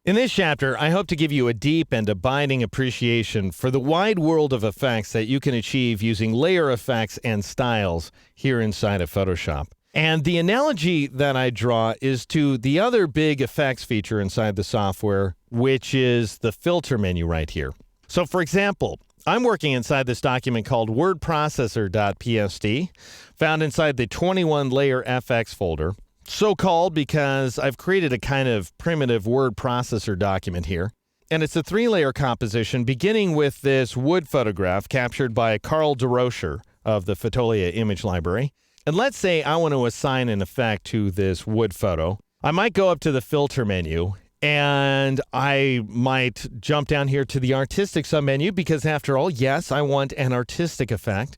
In this chapter, I hope to give you a deep and abiding appreciation for the wide world of effects that you can achieve using layer effects and styles here inside of Photoshop. And the analogy that I draw is to the other big effects feature inside the software, which is the filter menu right here. So for example, I'm working inside this document called wordprocessor.pst, found inside the 21 layer FX folder. So called because I've created a kind of primitive word processor document here. And it's a 3-layer composition beginning with this wood photograph captured by Carl DeRocher of the Fotolia image library. And let's say I want to assign an effect to this wood photo. I might go up to the filter menu and I might jump down here to the artistic submenu because after all, yes, I want an artistic effect.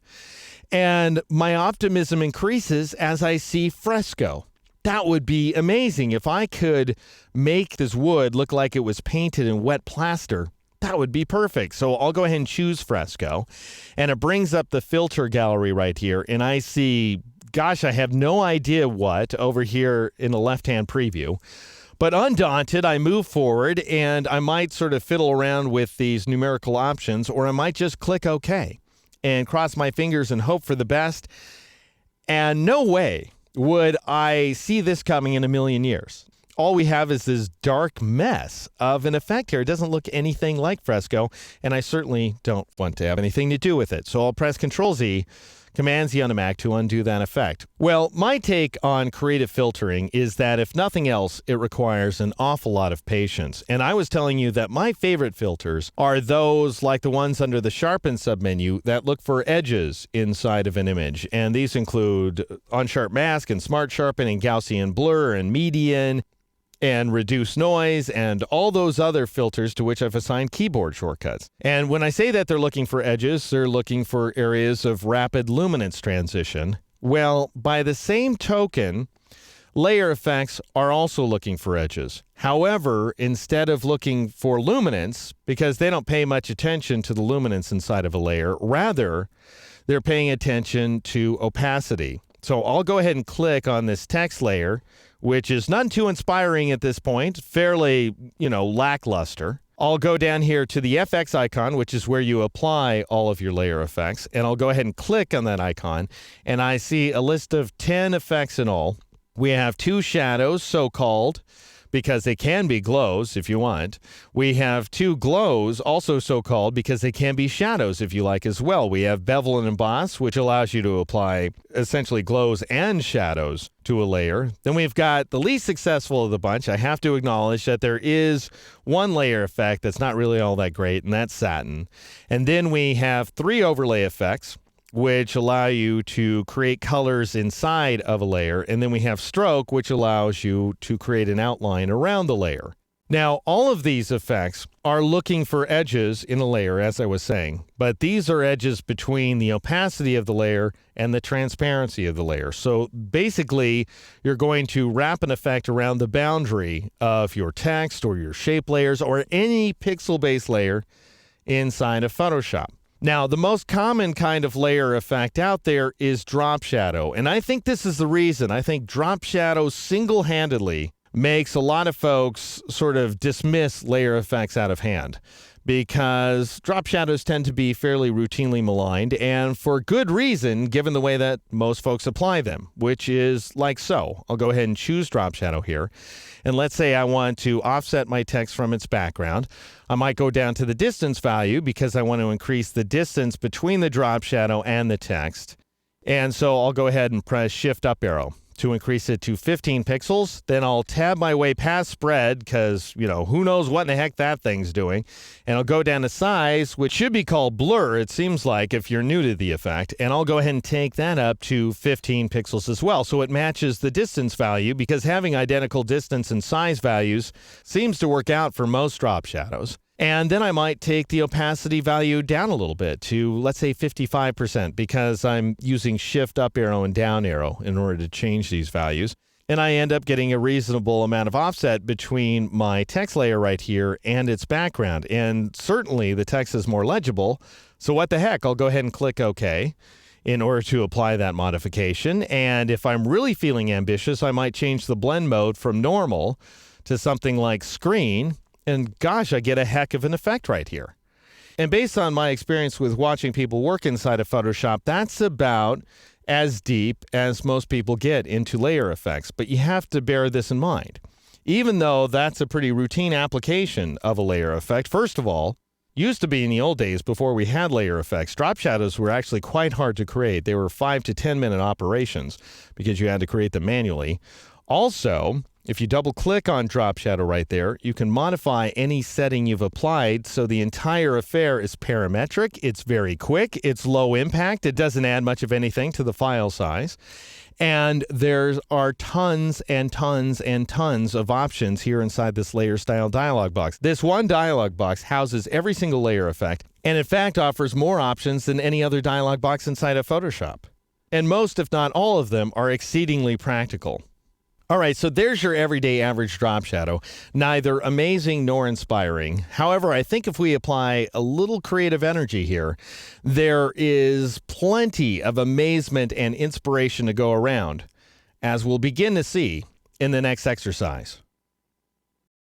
And my optimism increases as I see fresco. That would be amazing. If I could make this wood look like it was painted in wet plaster, that would be perfect. So I'll go ahead and choose fresco. And it brings up the filter gallery right here. And I see, gosh, I have no idea what over here in the left-hand preview. But undaunted, I move forward and I might sort of fiddle around with these numerical options, or I might just click OK and cross my fingers and hope for the best. And no way would I see this coming in a million years. All we have is this dark mess of an effect here. It doesn't look anything like fresco, and I certainly don't want to have anything to do with it. So I'll press Control-Z, Command-Z on the Mac to undo that effect. Well, my take on creative filtering is that if nothing else, it requires an awful lot of patience. And I was telling you that my favorite filters are those like the ones under the Sharpen submenu that look for edges inside of an image. And these include Unsharp Mask and Smart Sharpen and Gaussian Blur and Median and reduce noise, and all those other filters to which I've assigned keyboard shortcuts. And when I say that they're looking for edges, they're looking for areas of rapid luminance transition. Well, by the same token, layer effects are also looking for edges. However, instead of looking for luminance, because they don't pay much attention to the luminance inside of a layer, rather, they're paying attention to opacity. So I'll go ahead and click on this text layer, which is none too inspiring at this point, fairly, lackluster. I'll go down here to the FX icon, which is where you apply all of your layer effects, and I'll go ahead and click on that icon, and I see a list of 10 effects in all. We have 2 shadows, so-called, because they can be glows if you want. We have 2 glows, also so-called, because they can be shadows if you like as well. We have bevel and emboss, which allows you to apply essentially glows and shadows to a layer. Then we've got the least successful of the bunch. I have to acknowledge that there is one layer effect that's not really all that great, and that's satin. And then we have 3 overlay effects, which allow you to create colors inside of a layer. And then we have stroke, which allows you to create an outline around the layer. Now, all of these effects are looking for edges in a layer, as I was saying, but these are edges between the opacity of the layer and the transparency of the layer. So basically, you're going to wrap an effect around the boundary of your text or your shape layers or any pixel-based layer inside of Photoshop. Now, the most common kind of layer effect out there is drop shadow. And I think this is the reason. I think drop shadow single-handedly makes a lot of folks sort of dismiss layer effects out of hand, because drop shadows tend to be fairly routinely maligned, and for good reason, given the way that most folks apply them, which is like so. I'll go ahead and choose drop shadow here. And let's say I want to offset my text from its background. I might go down to the distance value because I want to increase the distance between the drop shadow and the text. And so I'll go ahead and press Shift up arrow to increase it to 15 pixels. Then I'll tab my way past spread because, who knows what in the heck that thing's doing. And I'll go down to size, which should be called blur, it seems like, if you're new to the effect. And I'll go ahead and take that up to 15 pixels as well. So it matches the distance value, because having identical distance and size values seems to work out for most drop shadows. And then I might take the opacity value down a little bit to, let's say, 55%, because I'm using Shift up arrow and down arrow in order to change these values. And I end up getting a reasonable amount of offset between my text layer right here and its background. And certainly the text is more legible. So what the heck, I'll go ahead and click OK in order to apply that modification. And if I'm really feeling ambitious, I might change the blend mode from normal to something like screen. And gosh, I get a heck of an effect right here. And based on my experience with watching people work inside of Photoshop, that's about as deep as most people get into layer effects. But you have to bear this in mind. Even though that's a pretty routine application of a layer effect, first of all, used to be in the old days before we had layer effects, drop shadows were actually quite hard to create. They were 5 to 10 minute operations because you had to create them manually. Also, if you double click on drop shadow right there, you can modify any setting you've applied so the entire affair is parametric, it's very quick, it's low impact, it doesn't add much of anything to the file size. And there are tons and tons and tons of options here inside this layer style dialog box. This one dialog box houses every single layer effect, and in fact offers more options than any other dialog box inside of Photoshop. And most, if not all of them, are exceedingly practical. All right, so there's your everyday average drop shadow. Neither amazing nor inspiring. However, I think if we apply a little creative energy here, there is plenty of amazement and inspiration to go around, as we'll begin to see in the next exercise.